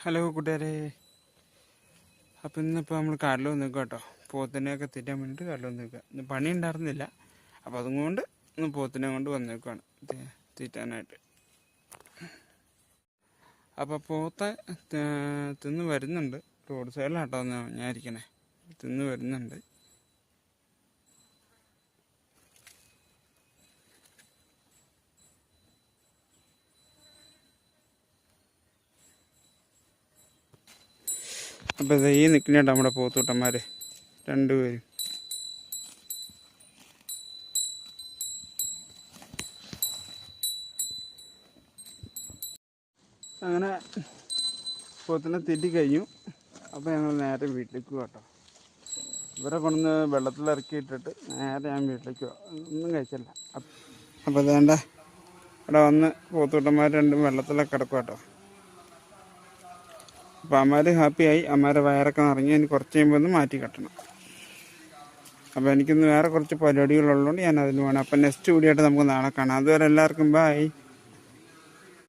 Hello കൂട്ടുകാരെ, അപ്പം ഇന്നിപ്പോൾ നമ്മൾ കാട്ടിൽ വന്ന് നിൽക്കുക കേട്ടോ. പോത്തിനെയൊക്കെ തീറ്റാൻ വേണ്ടിയിട്ട് കാട്ടിൽ വന്ന് നിൽക്കുക. ഇന്ന് പണി ഉണ്ടായിരുന്നില്ല, അപ്പോൾ അതുകൊണ്ട് ഇന്ന് പോത്തിനെ കൊണ്ട് വന്നേക്കുവാണ് തീറ്റാനായിട്ട്. അപ്പോൾ പോത്ത് തിന്ന് വരുന്നുണ്ട്. റോഡ് സൈഡിലാട്ടോ ഞാൻ ഇരിക്കണേ. തിന്ന് വരുന്നുണ്ട്. അപ്പോൾ ഇത് ഈ നിൽക്കുന്നുണ്ട് നമ്മുടെ പോത്തൂട്ടന്മാർ രണ്ടുപേരും. അങ്ങനെ പോത്തിനെ തെറ്റി കഴിഞ്ഞു. അപ്പോൾ ഞങ്ങൾ നേരെ വീട്ടിലേക്ക് പോകാം കേട്ടോ. ഇവരെ കൊണ്ടുവന്ന് വെള്ളത്തിലിറക്കിയിട്ടിട്ട് നേരെ ഞാൻ വീട്ടിലേക്ക് പോകാം. ഒന്നും കഴിച്ചില്ല. അപ്പോൾ അതേണ്ട ഇവിടെ വന്ന് പോത്തൂട്ടന്മാർ രണ്ടും വെള്ളത്തിലൊക്കെ കിടക്കുക കേട്ടോ. അപ്പോൾ അമ്മമാർ ഹാപ്പിയായി. അമ്മമാരെ വയറൊക്കെ നിറങ്ങി. ഇനി കുറച്ച് കഴിയുമ്പോൾ ഒന്ന് മാറ്റി കെട്ടണം. അപ്പോൾ എനിക്കിന്ന് വേറെ കുറച്ച് പരിപാടികളുള്ളതുകൊണ്ട് ഞാൻ അതിന് വേണം. അപ്പോൾ നെക്സ്റ്റ് വീഡിയോ ആയിട്ട് നമുക്ക് നാളെ കാണാം. അതുവരെ എല്ലാവർക്കും ബൈ.